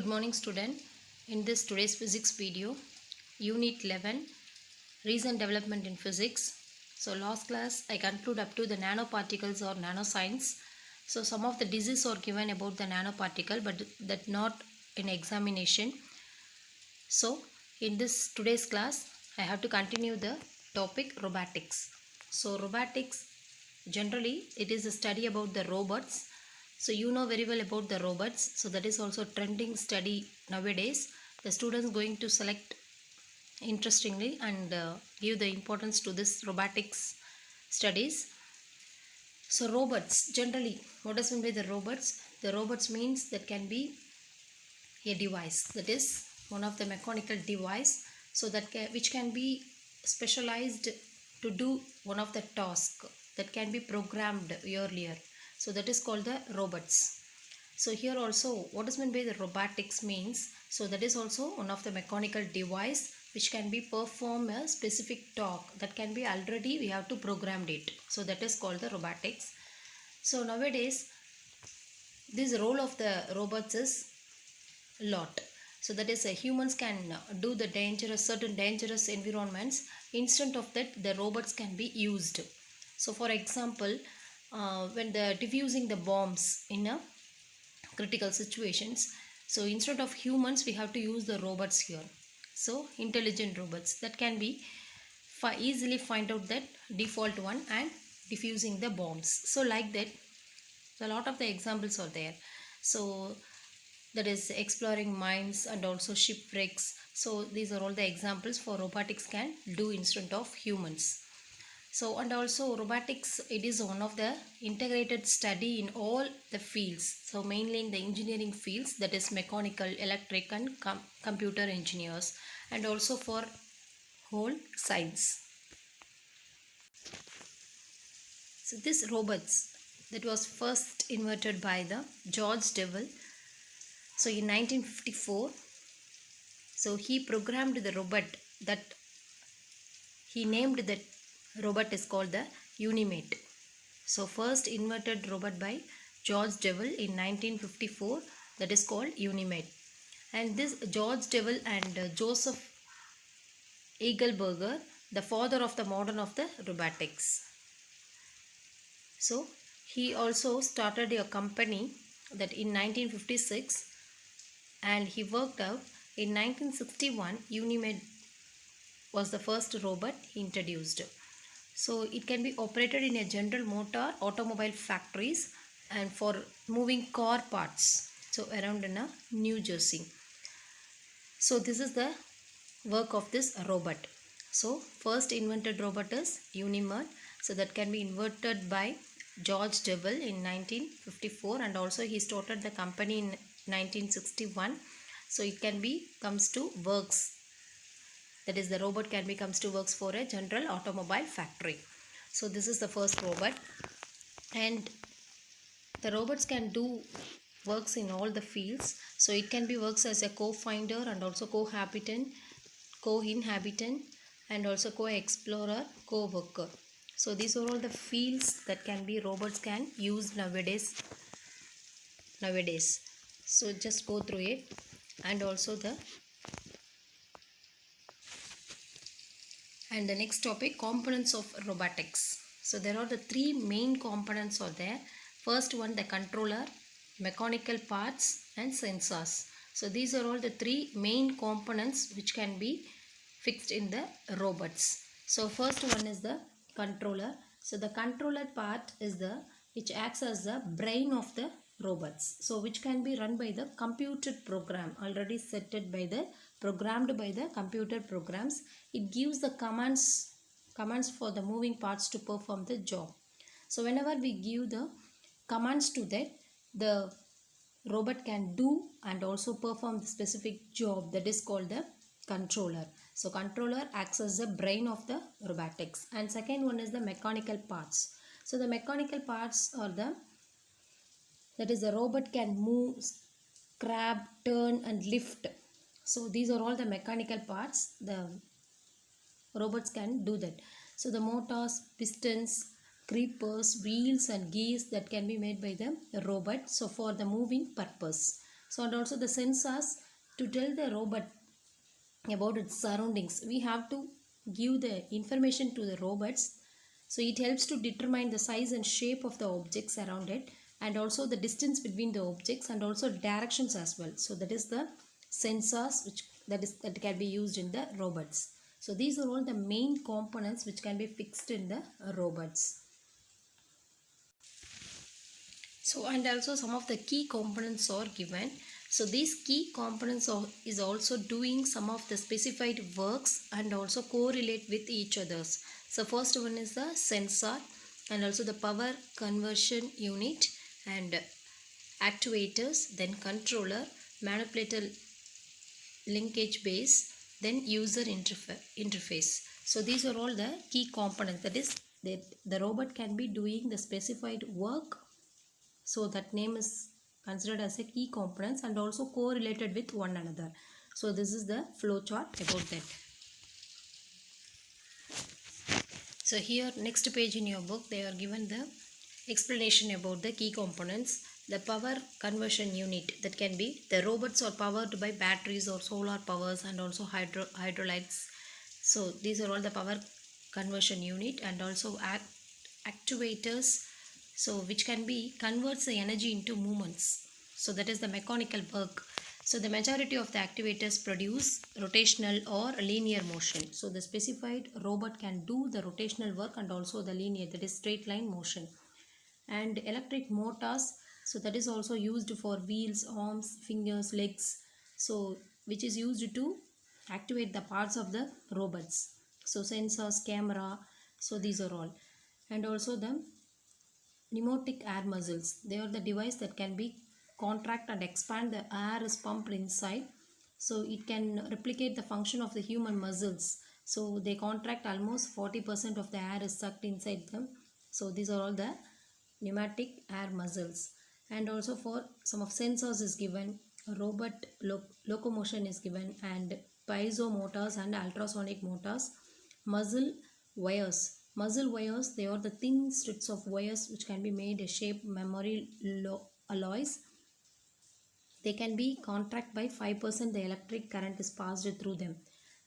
Good morning student. In this today's physics video, unit 11, recent development in physics. So last class I conclude up to the nanoparticles or nanoscience. So some of the diseases are given about the nanoparticle, but that not in examination. So in this today's class I have to continue the topic robotics. So robotics, generally it is a study about the robots. So you know very well about the robots. So that is also trending study nowadays. The students going to select interestingly and give the importance to this robotics studies. So robots, generally what does mean by the robots? The robots means that can be a device, that is one of the mechanical device, so that which can be specialized to do one of the task that can be programmed earlier. So that is called the robots. So here also what is meant by the robotics means, so that is also one of the mechanical device which can be perform a specific task that can be already we have to program it. So that is called the robotics. So nowadays this role of the robots is lot. So that is humans can do the certain dangerous environments. Instead of that, the robots can be used. So for example, when the diffusing the bombs in a critical situations, so instead of humans we have to use the robots here. So intelligent robots that can be easily find out that default one and diffusing the bombs. So like that, a lot of the examples are there. So that is exploring mines and also shipwrecks. So these are all the examples for robotics can do instead of humans. So and also robotics, it is one of the integrated study in all the fields. So mainly in the engineering fields, that is mechanical, electric and computer engineers, and also for whole science. So this robots that was first invented by the George Deville. So in 1954, so he programmed the robot that he named that robot is called the Unimate. So first invented robot by George Deville in 1954, that is called Unimate. And this George Deville and Joseph Eagleburger, the father of the modern of the robotics. So he also started a company that in 1956, and he worked out in 1961. Unimate was the first robot he introduced. So it can be operated in a General Motor automobile factories and for moving car parts, so around in New Jersey. So this is the work of this robot. So first invented robot is Unimate. So that can be invented by George Deville in 1954, and also he started the company in 1961. So it can be comes to works, that is the robot can be comes to works for a General Automobile factory. So this is the first robot, and the robots can do works in all the fields. So it can be works as a co-finder and also co-inhabitant, and also co-explorer, co-worker. So these are all the fields that can be robots can use nowadays. So just go through it. And also the next topic, components of robotics. So there are the three main components are there. First one, the controller, mechanical parts and sensors. So these are all the three main components which can be fixed in the robots. So first one is the controller. So the controller part is the which acts as the brain of the robots. So which can be run by the computer program already setted by the programmed by the computer programs. It gives the commands for the moving parts to perform the job. So whenever we give the commands to that, the robot can do and also perform the specific job, that is called the controller. So controller acts as the brain of the robotics. And second one is the mechanical parts. So the mechanical parts are that is the robot can move, grab, turn and lift. So these are all the mechanical parts. The robots can do that. So the motors, pistons, creepers, wheels and gears that can be made by the robot, so for the moving purpose. So and also the sensors to tell the robot about its surroundings. We have to give the information to the robots. So it helps to determine the size and shape of the objects around it, and also the distance between the objects, and also directions as well. So that is the sensors which that can be used in the robots. So these are all the main components which can be fixed in the robots. So and also some of the key components are given. So these key components is also doing some of the specified works and also correlate with each others. So first one is the sensor, and also the power conversion unit, and actuators, then controller, manipulator, linkage base, then user interface. So these are all the key components, that is that the robot can be doing the specified work. So that name is considered as a key components and also correlated with one another. So this is the flow chart about that. So here next page in your book they are given the explanation about the key components. The power conversion unit, that can be the robots are powered by batteries or solar powers and also hydrolytes. So these are all the power conversion unit, and also actuators, so which can be converts the energy into movements. So that is the mechanical work. So the majority of the activators produce rotational or linear motion. So the specified robot can do the rotational work and also the linear, that is straight line motion. And electric motors, so that is also used for wheels, arms, fingers, legs, so which is used to activate the parts of the robots. So sensors, camera, so these are all. And also the pneumatic air muscles, they are the device that can be contract and expand. The air is pumped inside, so it can replicate the function of the human muscles. So they contract almost 40% of the air is sucked inside them. So these are all the pneumatic air muscles. And also for some of sensors is given, robot locomotion is given, and piezo motors and ultrasonic motors. Muzzle wires, they are the thin strips of wires which can be made a shape memory alloys. They can be contract by 5% the electric current is passed through them.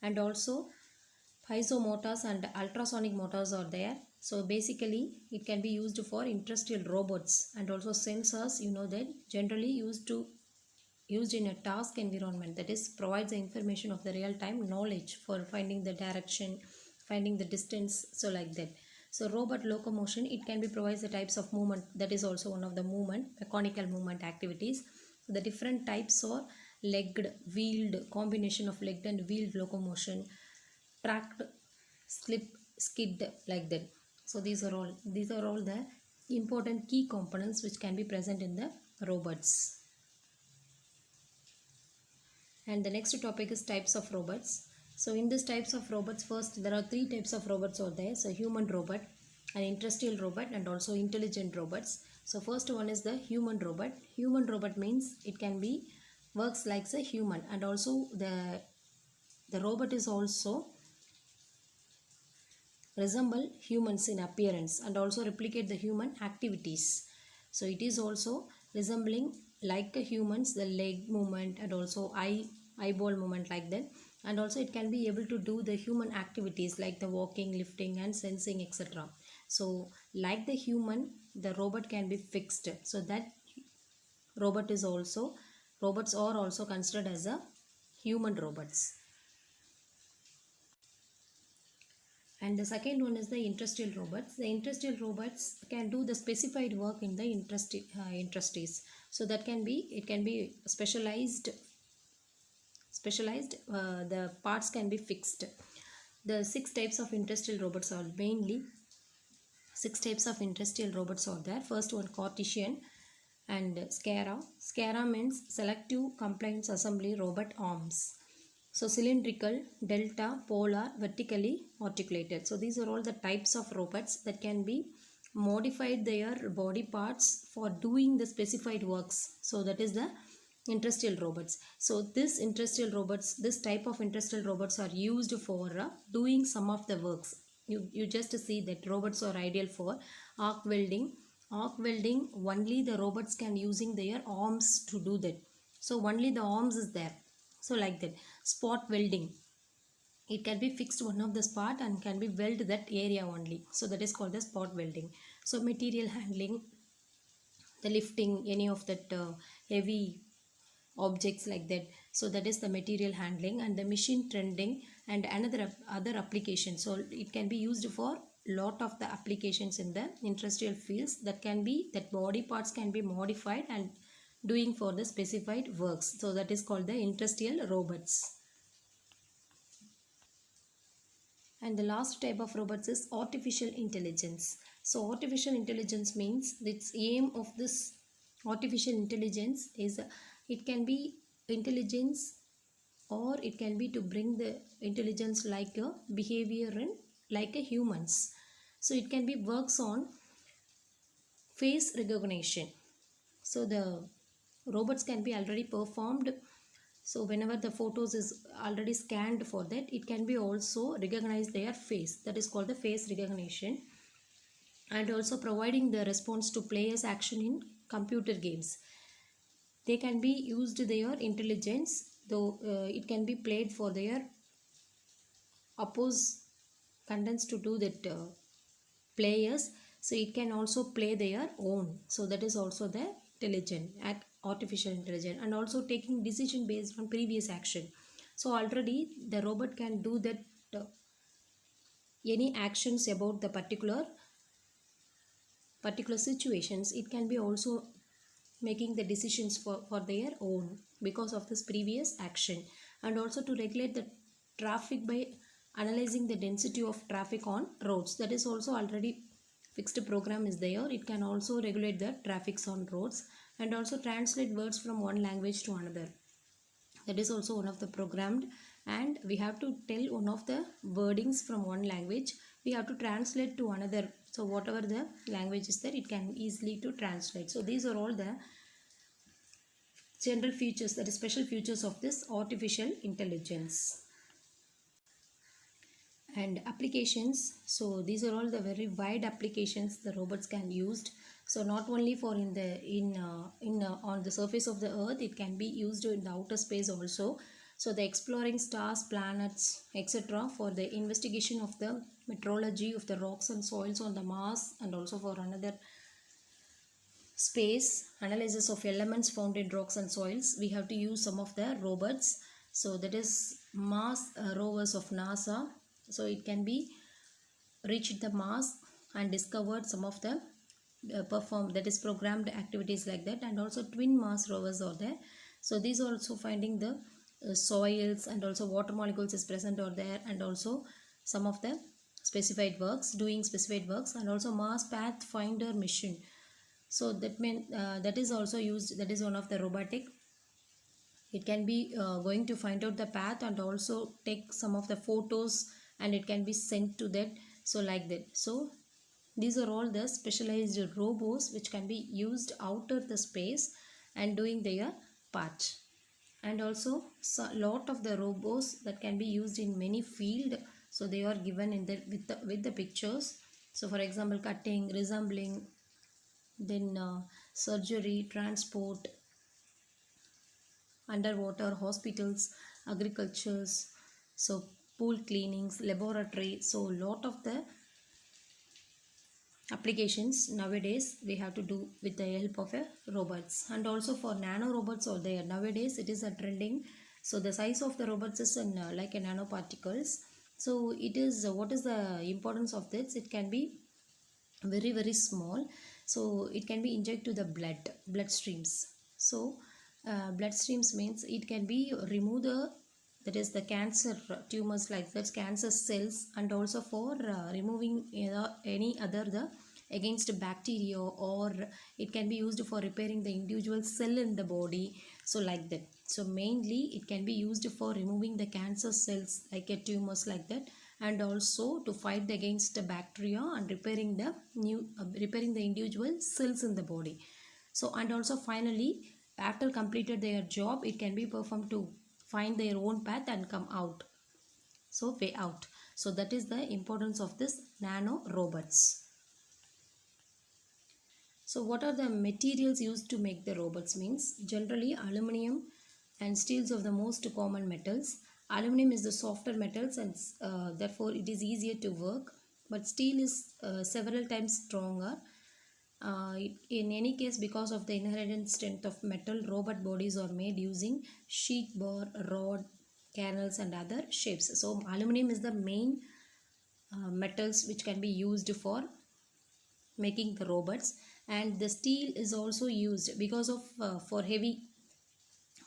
And also piezo motors and ultrasonic motors are there. So basically it can be used for industrial robots. And also sensors, you know, that generally used in a task environment, that is provides the information of the real time knowledge for finding the direction, finding the distance, so like that. So robot locomotion, it can be provides the types of movement, that is also one of the mechanical movement activities. The different types are legged, wheeled, combination of legged and wheeled locomotion, tracked, slip, skid, like that. So these are all the important key components which can be present in the robots. And the next topic is types of robots. So in this types of robots, first there are three types of robots out there. So human robot, an industrial robot, and also intelligent robots. So first one is the human robot. Human robot means it can be works like a human, and also the robot is also resemble humans in appearance and also replicate the human activities. So it is also resembling like a humans, the leg movement and also eyeball movement, like that. And also it can be able to do the human activities like the walking, lifting and sensing, etc. So like the human, the robot can be fixed. So that robots are also considered as a human robots. And the second one is the industrial robots. The industrial robots can do the specified work in the industries. So that can be, it can be specialized. The parts can be fixed. The six types of industrial robots are mainly six types of industrial robots are there. First one, Cartesian and SCARA. SCARA means Selective Compliance Assembly Robot Arms. So cylindrical, delta, polar, vertically articulated. So these are all the types of robots that can be modified their body parts for doing the specified works. So that is the industrial robots. So this type of industrial robots are used for doing some of the works. You just see that robots are ideal for arc welding. Arc welding, only the robots can using their arms to do that. So only the arms is there. So like that. Spot welding, it can be fixed one of the spot and can be weld that area only, so that is called the spot welding. So material handling, the lifting any of that heavy objects like that, so that is the material handling. And the machine trending and another other application, so it can be used for lot of the applications in the industrial fields, that can be that body parts can be modified and doing for the specified works, so that is called the industrial robots. And the last type of robots is artificial intelligence. So artificial intelligence means its aim of this artificial intelligence is it can be intelligence, or it can be to bring the intelligence like a behavior and like a humans. So it can be works on face recognition. So the robots can be already performed, so whenever the photos is already scanned for that, it can be also recognize their face, that is called the face recognition. And also providing the response to players action in computer games, they can be used their intelligence, though it can be played for their oppose contents to do that players, so it can also play their own, so that is also the intelligent artificial intelligence. And also taking decision based on previous action, so already the robot can do that any actions about the particular situations, it can be also making the decisions for their own because of this previous action. And also to regulate the traffic by analyzing the density of traffic on roads, that is also already fixed program is there, it can also regulate the traffics on roads. And also translate words from one language to another, that is also one of the programmed. And we have to tell one of the wordings from one language, we have to translate to another, so whatever the language is there, it can easily to translate. So these are all the general features, that is special features of this artificial intelligence. And applications, so these are all the very wide applications the robots can used. So not only for on the surface of the earth, it can be used in the outer space also. So the exploring stars, planets, etc., for the investigation of the meteorology of the rocks and soils on the Mars, and also for another space analysis of elements found in rocks and soils, we have to use some of the robots. So that is Mars rovers of NASA, so it can be reached the Mars and discovered some of the perform, that is programmed activities like that. And also twin Mars rovers are there, so these are also finding the soils and also water molecules is present or there, and also some of the specified works, doing specified works. And also Mars Pathfinder mission, so that means that is also used, that is one of the robotic, it can be going to find out the path and also take some of the photos, and it can be sent to that, so like that. So these are all the specialized robots which can be used outer the space and doing their part. And also lot of the robots that can be used in many field, so they are given in the with the pictures. So for example, cutting, resembling, then surgery, transport, underwater, hospitals, agricultures, so pool cleanings, laboratory. So lot of the applications nowadays we have to do with the help of a robots. And also for nano robots are there nowadays, it is a trending. So the size of the robots is in like a nanoparticles. So it is what is the importance of this, it can be very small, so it can be injected to the blood streams. So blood streams means it can be remove the, that is the cancer tumors like that, cancer cells. And also for removing any other the against bacteria, or it can be used for repairing the individual cell in the body, so like that. So mainly it can be used for removing the cancer cells like a tumors like that, and also to fight against the bacteria and repairing the repairing the individual cells in the body. So and also finally, after completed their job, it can be performed to find their own path and come out, so way out. So that is the importance of this nano robots. So what are the materials used to make the robots? Means generally aluminum and steels are the most common metals. Aluminum is the softer metals and therefore it is easier to work, but steel is several times stronger. In any case, because of the inherent strength of metal, robot bodies are made using sheet bar, rod, canals and other shapes. So aluminum is the main metals which can be used for making the robots, and the steel is also used because of for heavy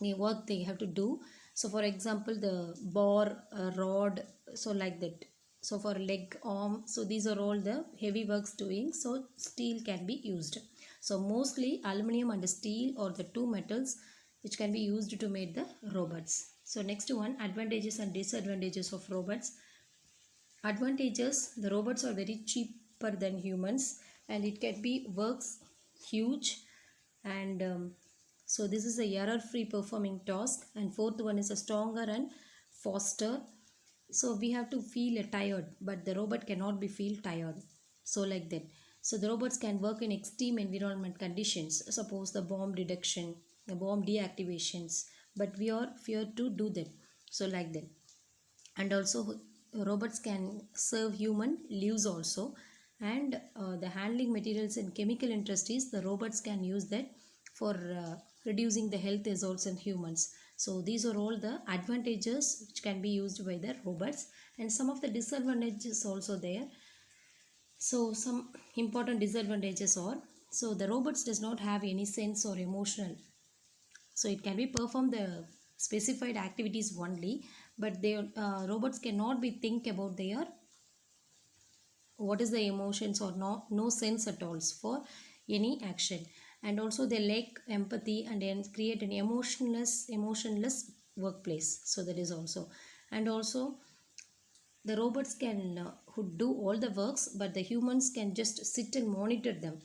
work they have to do. So for example, the bar, rod, so like that. So for leg, arm, so these are all the heavy works doing, so steel can be used. So mostly aluminum and steel are the two metals which can be used to make the robots. So next one, advantages and disadvantages of robots. Advantages, the robots are very cheaper than humans and it can be works huge, and so this is a error free performing task. And fourth one is a stronger and faster. So we have to feel tired, but the robot cannot be feel tired, so like that. So the robots can work in extreme environment conditions, suppose the bomb detection, the bomb deactivations, but we are fear to do that, so like that. And also robots can serve human lives also, and the handling materials in chemical industries, the robots can use that for reducing the health results in humans. So these are all the advantages which can be used by the robots, and some of the disadvantages also there. So some important disadvantages are, so the robots does not have any sense or emotional, so it can be perform the specified activities only, but they robots cannot be think about their what is the emotions, or no sense at all for any action. And also they lack empathy and then create an emotionless workplace, so that is also. And also the robots can who do all the works, but the humans can just sit and monitor them.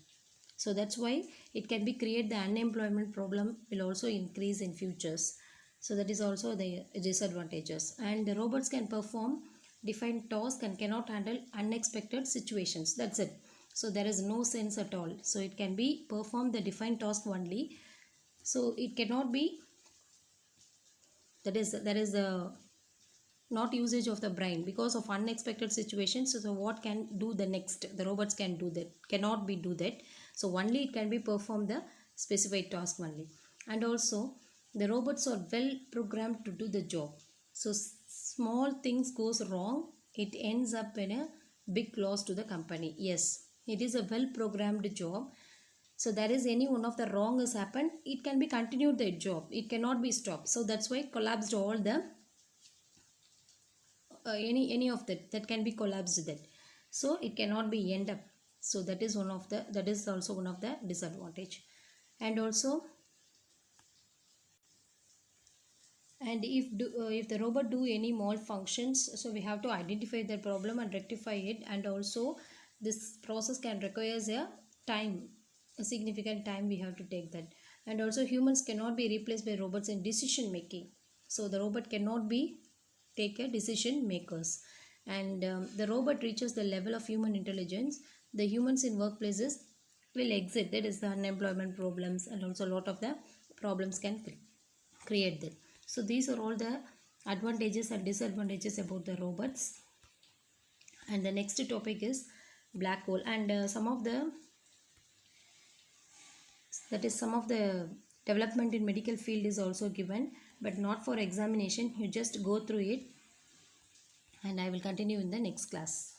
So that's why it can be create the unemployment problem will also increase in futures. So that is also the disadvantages. And the robots can perform defined tasks and cannot handle unexpected situations, that's it. So there is no sense at all, so it can be perform the defined task only, so it cannot be, that is the not usage of the brain because of unexpected situations. So what can do the next, the robots can do that, cannot be do that. So only it can be perform the specified task only. And also the robots are well programmed to do the job, so small things goes wrong, it ends up in a big loss to the company. Yes, it is a well programmed job. So there is any one of the wrong has happened, it can be continued the job, it cannot be stopped. So that's why collapsed all the any of that can be collapsed that, so it cannot be end up. So that is one of the, that is also one of the disadvantage. And also, and if the robot do any malfunctions, so we have to identify the problem and rectify it. And also this process can require a time, a significant time we have to take that. And also humans cannot be replaced by robots in decision making, so the robot cannot be take a decision makers. And the robot reaches the level of human intelligence, the humans in workplaces will exit, that is the unemployment problems, and also a lot of the problems can create that. So these are all the advantages and disadvantages about the robots. And the next topic is black hole, and some of the, that is some of the development in medical field is also given, but not for examination, you just go through it, and I will continue in the next class.